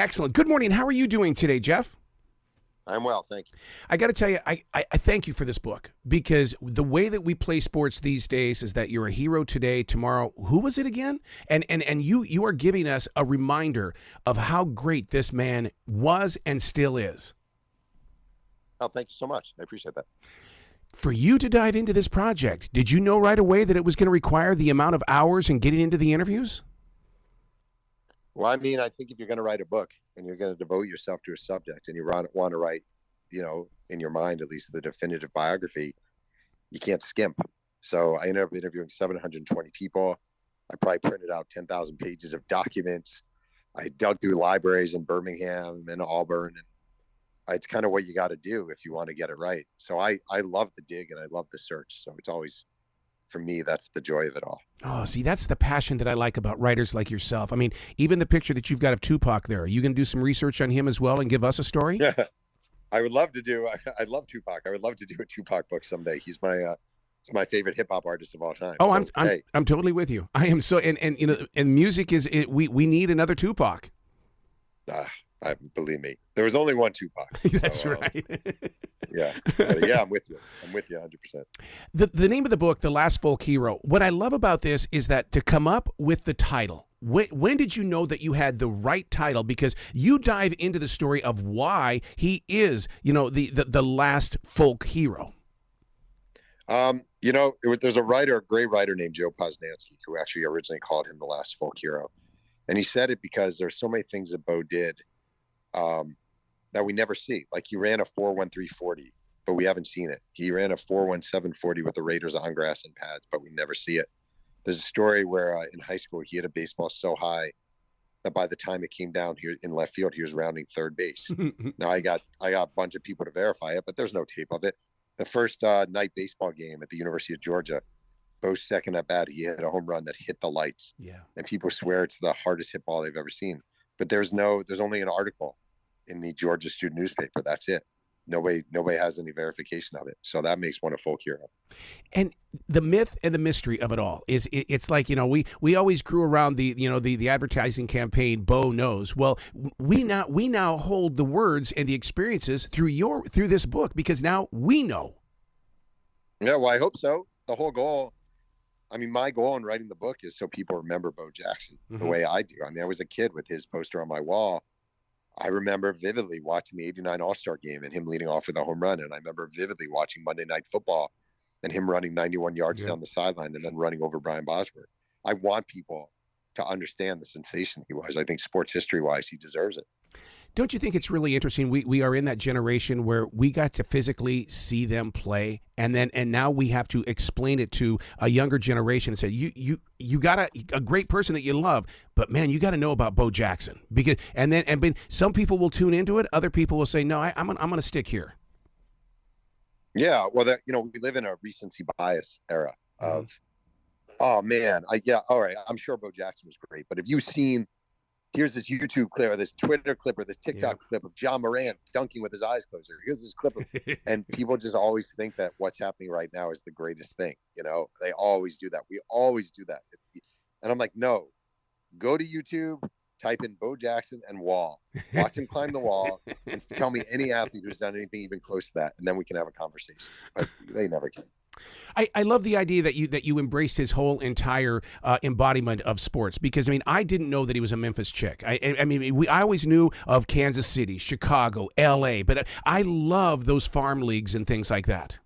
Excellent. Good morning. How are you doing today, Jeff? I'm well, thank you. I got to tell you, I thank you for this book, because the way that we play sports these days is that you're a hero today, tomorrow. Who was it again? And you are giving us a reminder of how great this man was and still is. Oh, thank you so much. I appreciate that. For you to dive into this project, did you know right away that it was going to require the amount of hours and getting into the interviews? Well, I mean, I think if you're going to write a book and you're going to devote yourself to a subject and you want to write, in your mind, at least the definitive biography, you can't skimp. So I ended up interviewing 720 people. I probably printed out 10,000 pages of documents. I dug through libraries in Birmingham and Auburn, and it's kind of what you got to do if you want to get it right. So I love the dig and I love the search. So it's always, for me, that's the joy of it all. Oh, see, that's the passion that I like about writers like yourself. I mean, even the picture that you've got of Tupac there, are you going to do some research on him as well and give us a story? Yeah, I would love to do. I love Tupac. I would love to do a Tupac book someday. He's my favorite hip hop artist of all time. Oh, so, I'm totally with you. I am so, and music is it. We need another Tupac. Believe me, there was only one Tupac. That's right. Yeah, I'm with you. I'm with you 100%. The name of the book, The Last Folk Hero. What I love about this is that to come up with the title. When did you know that you had the right title? Because you dive into the story of why he is, the last folk hero. There's a great writer named Joe Posnanski, who actually originally called him the last folk hero. And he said it because there's so many things that Bo did that we never see. Like, he ran a 4.1340, but we haven't seen it. He ran a 4.1740 with the Raiders on grass and pads, but we never see it. There's a story where in high school he hit a baseball so high that by the time it came down here in left field, he was rounding third base. Now I got a bunch of people to verify it, but there's no tape of it. The first night baseball game at the University of Georgia, Bo's second at bat, he hit a home run that hit the lights. Yeah. And people swear it's the hardest hit ball they've ever seen. But there's only an article in the Georgia student newspaper. That's it. Nobody has any verification of it. So that makes one a folk hero. And the myth and the mystery of it all is it's like, we always grew around the advertising campaign, Bo knows. Well, we now hold the words and the experiences through this book, because now we know. Yeah, well, I hope so. The whole goal, my goal in writing the book is so people remember Bo Jackson the way I do. I was a kid with his poster on my wall. I remember vividly watching the '89 All-Star game and him leading off with a home run. And I remember vividly watching Monday Night Football and him running 91 yards down the sideline and then running over Brian Bosworth. I want people to understand the sensation he was. I think sports history-wise, he deserves it. Don't you think it's really interesting? We are in that generation where we got to physically see them play, and now we have to explain it to a younger generation and say, you got a great person that you love, but man, you got to know about Bo Jackson, because some people will tune into it, other people will say, no, I'm gonna stick here. Yeah, well, we live in a recency bias era of, oh man, all right, I'm sure Bo Jackson was great, but have you seen? Here's this YouTube clip or this Twitter clip or this TikTok clip of John Morant dunking with his eyes closed. Here's this clip and people just always think that what's happening right now is the greatest thing. They always do that. We always do that. And I'm like, no, go to YouTube, type in Bo Jackson and wall, watch him climb the wall, and tell me any athlete who's done anything even close to that. And then we can have a conversation. But they never can. I love the idea that you embraced his whole entire embodiment of sports, because I didn't know that he was a Memphis chick. I always knew of Kansas City, Chicago, L.A., but I love those farm leagues and things like that.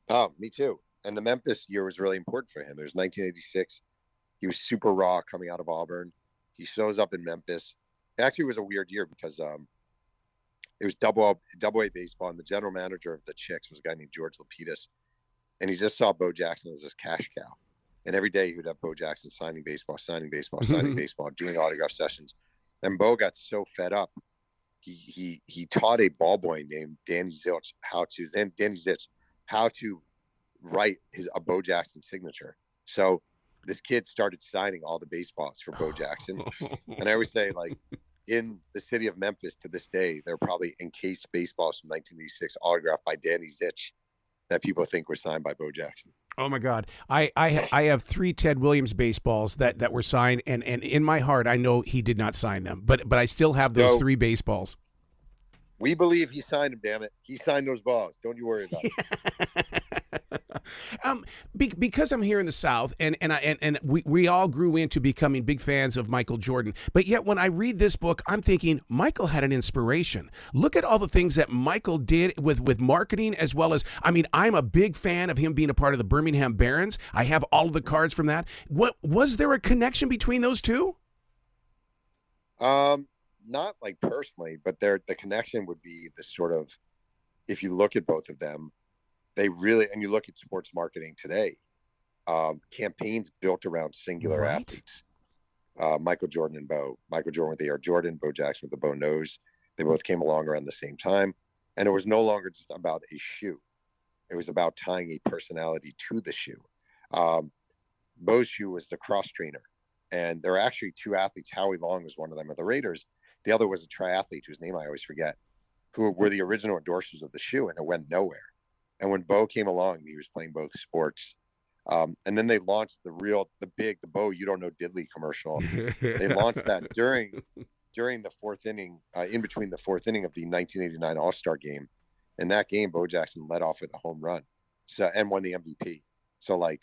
Oh, me too. And the Memphis year was really important for him. It was 1986. He was super raw coming out of Auburn. He shows up in Memphis. Actually, it was a weird year because it was double A baseball, and the general manager of the Chicks was a guy named George Lapidus. And he just saw Bo Jackson as this cash cow. And every day he would have Bo Jackson signing baseball, doing autograph sessions. And Bo got so fed up, he taught a ball boy named Danny Zitch how to write a Bo Jackson signature. So this kid started signing all the baseballs for Bo Jackson. And I always say, like, in the city of Memphis to this day, there are probably encased baseballs from 1986 autographed by Danny Zitch that people think were signed by Bo Jackson. Oh my God, I have three Ted Williams baseballs that were signed, and in my heart I know he did not sign them, but I still have those So three baseballs. we believe he signed them. Damn it, he signed those balls. Don't you worry about it. Because I'm here in the South, and we all grew into becoming big fans of Michael Jordan. But yet, when I read this book, I'm thinking Michael had an inspiration. Look at all the things that Michael did with marketing, as well as, I mean, I'm a big fan of him being a part of the Birmingham Barons. I have all of the cards from that. What was there a connection between those two? Not like personally, but the connection would be the sort of, if you look at both of them, they really, and you look at sports marketing today, campaigns built around singular Right. athletes. Michael Jordan and Bo. Michael Jordan with the Air Jordan, Bo Jackson with the Bo Nose. They both came along around the same time. And it was no longer just about a shoe. It was about tying a personality to the shoe. Um, Bo's shoe was the cross trainer. And there are actually two athletes. Howie Long was one of them at the Raiders. The other was a triathlete whose name I always forget, who were the original endorsers of the shoe, and it went nowhere. And when Bo came along, he was playing both sports. And then they launched the Bo You Don't Know Diddley commercial. They launched that during the fourth inning, in between the fourth inning of the 1989 All Star game. In that game, Bo Jackson led off with a home run, and won the MVP. So like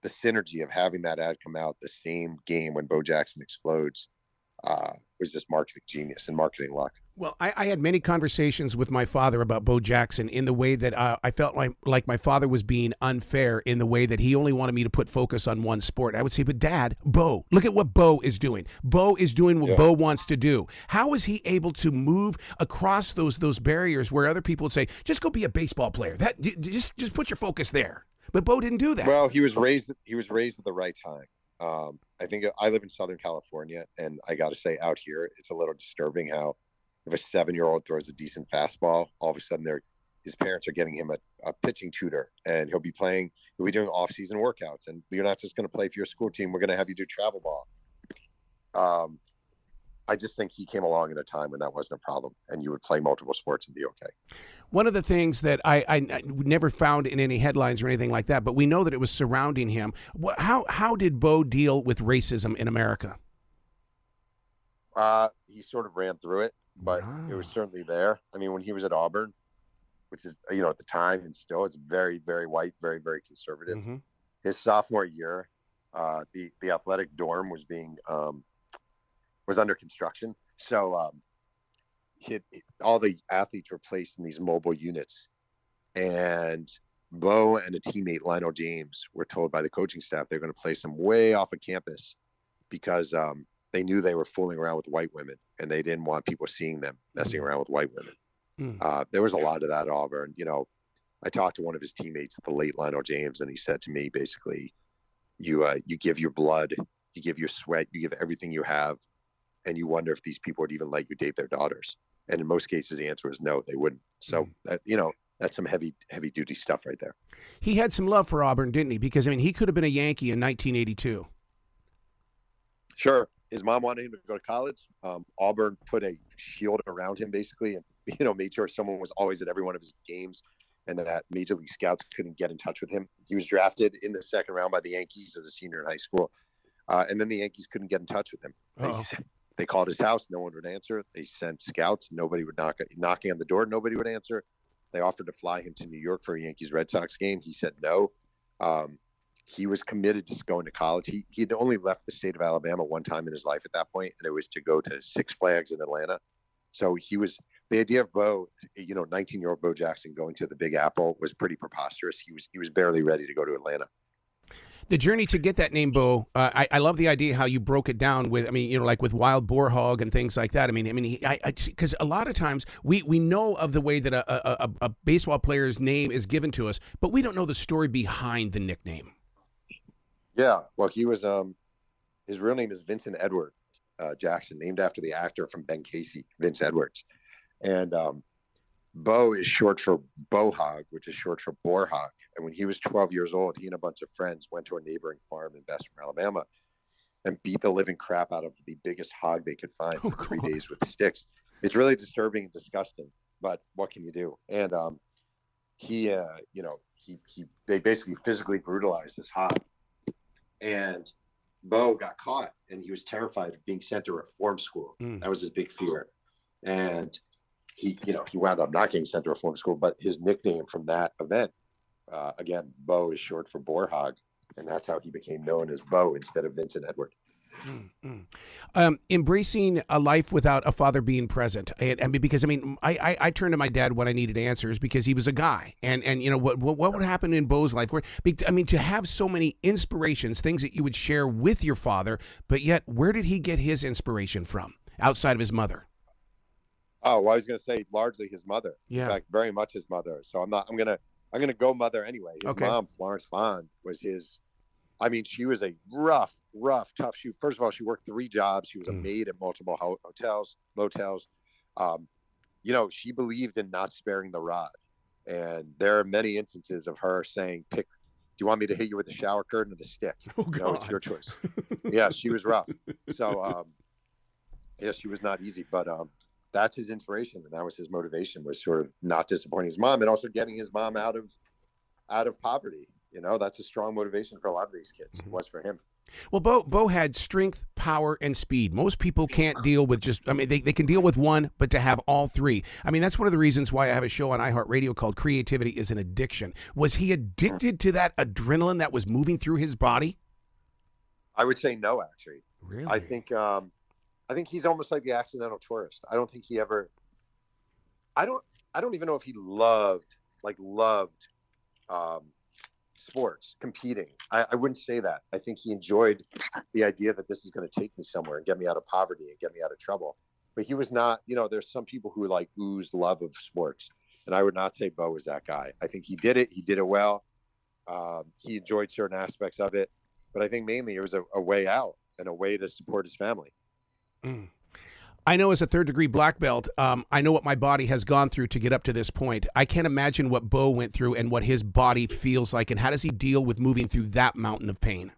the synergy of having that ad come out the same game when Bo Jackson explodes was just marketing genius and marketing luck. Well, I had many conversations with my father about Bo Jackson in the way that I felt like my father was being unfair in the way that he only wanted me to put focus on one sport. I would say, but Dad, Bo, look at what Bo is doing. Bo is doing what Yeah. Bo wants to do. How is he able to move across those barriers where other people would say, just go be a baseball player? Just put your focus there. But Bo didn't do that. Well, he was raised at the right time. I think I live in Southern California, and I got to say, out here, it's a little disturbing how if a 7-year-old throws a decent fastball, all of a sudden his parents are getting him a pitching tutor, and he'll be doing off-season workouts, and you're not just going to play for your school team. We're going to have you do travel ball. Um, I just think he came along at a time when that wasn't a problem, and you would play multiple sports and be okay. One of the things that I never found in any headlines or anything like that, but we know that it was surrounding him. How did Bo deal with racism in America? He sort of ran through it, but it was Ah. certainly there. I mean, when he was at Auburn, which is, at the time and still, it's very, very white, very, very conservative. Mm-hmm. His sophomore year, the athletic dorm was under construction, so all the athletes were placed in these mobile units, and Bo and a teammate, Lionel James, were told by the coaching staff they're going to place him way off of campus because they knew they were fooling around with white women, and they didn't want people seeing them messing around with white women. There was a lot of that at Auburn. I talked to one of his teammates, the late Lionel James, and he said to me, basically, you give your blood, you give your sweat, you give everything you have, and you wonder if these people would even let you date their daughters. And in most cases, the answer is no, they wouldn't. So that's some heavy duty stuff right there. He had some love for Auburn, didn't he? Because I mean, he could have been a Yankee in 1982. Sure, his mom wanted him to go to college. Auburn put a shield around him basically, and made sure someone was always at every one of his games, and that major league scouts couldn't get in touch with him. He was drafted in the second round by the Yankees as a senior in high school, and then the Yankees couldn't get in touch with him. They called his house, no one would answer. They sent scouts, nobody would knocking on the door, nobody would answer. They offered to fly him to New York for a Yankees Red Sox game. He said no. He was committed to going to college. He had only left the state of Alabama one time in his life at that point, and it was to go to Six Flags in Atlanta. So the idea of Bo, 19-year-old Bo Jackson going to the Big Apple was pretty preposterous. He was barely ready to go to Atlanta. The journey to get that name, Bo, I love the idea how you broke it down with, I mean, like with Wild Boar Hog and things like that. Because a lot of times we know of the way that a baseball player's name is given to us, but we don't know the story behind the nickname. Yeah, well, he was his real name is Vincent Edward Jackson, named after the actor from Ben Casey, Vince Edwards, and Bo is short for Bo Hog, which is short for Boar Hog. And when he was 12 years old, he and a bunch of friends went to a neighboring farm in Bessemer, Alabama, and beat the living crap out of the biggest hog they could find for 3 days with sticks. It's really disturbing and disgusting, but what can you do? And he they basically physically brutalized this hot. And Bo got caught, and he was terrified of being sent to reform school. That was his big fear. And he wound up not getting sent to reform school, but his nickname from that event, again, Bo is short for Borhog, and that's how he became known as Bo instead of Vincent Edward. Embracing a life without a father being present. I mean, because I turned to my dad when I needed answers because he was a guy, and what would happen in Bo's life? To have so many inspirations, things that you would share with your father, but yet where did he get his inspiration from outside of his mother? Oh, well, I was going to say largely his mother. Yeah. In fact, very much his mother. So I'm gonna go mother anyway. His mom, Florence Fond, was his. I mean, she was a rough, tough. First of all, she worked 3 jobs. She was a maid at multiple hotels, motels. She believed in not sparing the rod. And there are many instances of her saying, do you want me to hit you with the shower curtain or the stick? Oh, God. It's your choice. Yeah, she was rough. So, she was not easy, but that's his inspiration. And that was his motivation, was sort of not disappointing his mom and also getting his mom out of poverty. That's a strong motivation for a lot of these kids. It was for him. Well, Bo had strength, power, and speed. Most people can't deal with they can deal with one, but to have all 3. I mean, that's one of the reasons why I have a show on iHeartRadio called Creativity is an Addiction. Was he addicted to that adrenaline that was moving through his body? I would say no, actually. Really? I think he's almost like the accidental tourist. I don't think he ever, I don't even know if he loved sports, competing. I wouldn't say that. I think he enjoyed the idea that this is going to take me somewhere and get me out of poverty and get me out of trouble. But he was not, there's some people who ooze love of sports. And I would not say Bo was that guy. I think he did it. He did it well. He enjoyed certain aspects of it. But I think mainly it was a way out and a way to support his family. I know as a 3rd-degree black belt, I know what my body has gone through to get up to this point. I can't imagine what Bo went through and what his body feels like, and how does he deal with moving through that mountain of pain?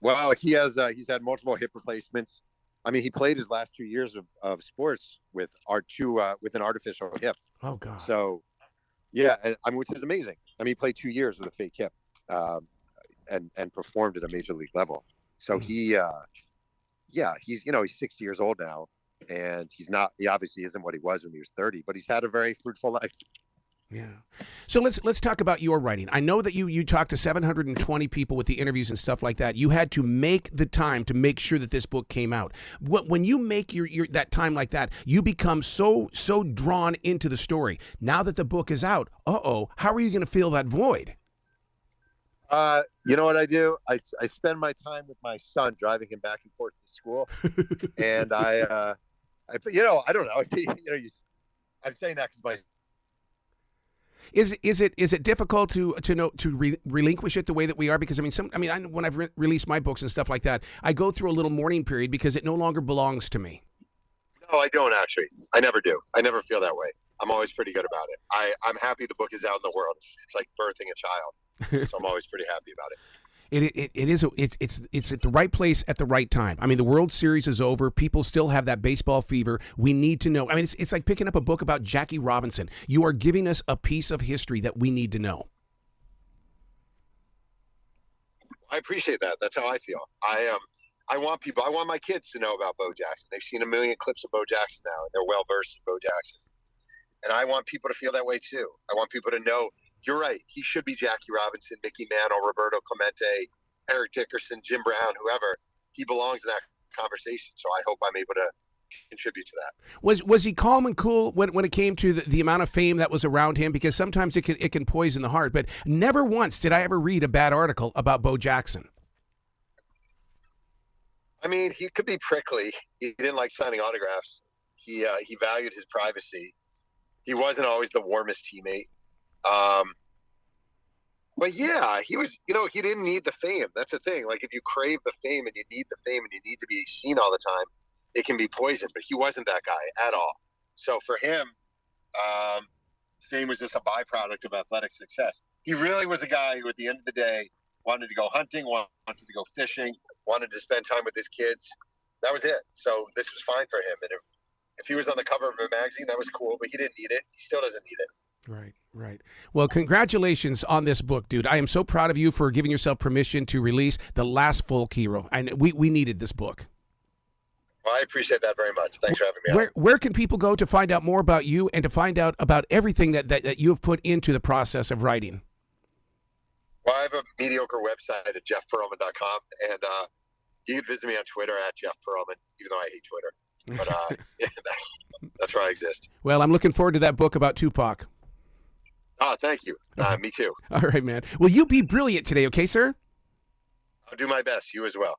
Well, he's had multiple hip replacements. I mean, he played his last 2 years of sports with an artificial hip. Oh, God. So, yeah, which is amazing. I mean, he played 2 years with a fake hip, and performed at a major league level. So he's 60 years old now, and he obviously isn't what he was when he was 30, but he's had a very fruitful life. Yeah. So let's talk about your writing. I know that you talked to 720 people with the interviews and stuff like that. You had to make the time to make sure that this book came out. When you make your that time like that, you become so drawn into the story. Now that the book is out, how are you going to fill that void? You know what I do? I spend my time with my son, driving him back and forth to school, and I don't know. I'm saying that because my. Is it difficult to relinquish it the way that we are? Because when I've released my books and stuff like that, I go through a little mourning period because it no longer belongs to me. No, I don't actually. I never do. I never feel that way. I'm always pretty good about it. I'm happy the book is out in the world. It's like birthing a child, so I'm always pretty happy about it. It's at the right place at the right time. I mean, the World Series is over. People still have that baseball fever. We need to know. I mean, it's like picking up a book about Jackie Robinson. You are giving us a piece of history that we need to know. I appreciate that. That's how I feel. I want my kids to know about Bo Jackson. They've seen a million clips of Bo Jackson now, and they're well versed in Bo Jackson. And I want people to feel that way too. I want people to know, you're right, he should be Jackie Robinson, Mickey Mantle, Roberto Clemente, Eric Dickerson, Jim Brown, whoever. He belongs in that conversation. So I hope I'm able to contribute to that. Was he calm and cool when it came to the amount of fame that was around him? Because sometimes it can poison the heart. But never once did I ever read a bad article about Bo Jackson. I mean, he could be prickly. He didn't like signing autographs. He valued his privacy. He wasn't always the warmest teammate. But yeah, he was, he didn't need the fame. That's the thing. Like, if you crave the fame and you need the fame and you need to be seen all the time, it can be poison. But he wasn't that guy at all. So for him, fame was just a byproduct of athletic success. He really was a guy who, at the end of the day, wanted to go hunting, wanted to go fishing, wanted to spend time with his kids. That was it. So this was fine for him. And if he was on the cover of a magazine, that was cool, but he didn't need it. He still doesn't need it. Right. Well, congratulations on this book, dude. I am so proud of you for giving yourself permission to release The Last Folk Hero. And we needed this book. Well, I appreciate that very much. Thanks for having me on. Where can people go to find out more about you and to find out about everything that you have put into the process of writing? Well, I have a mediocre website at jeffpearlman.com, and you can visit me on Twitter at Jeff Pearlman, even though I hate Twitter. But yeah, that's where I exist. Well, I'm looking forward to that book about Tupac. Oh, thank you. Me too. All right, man. Well, you be brilliant today, okay, sir? I'll do my best. You as well.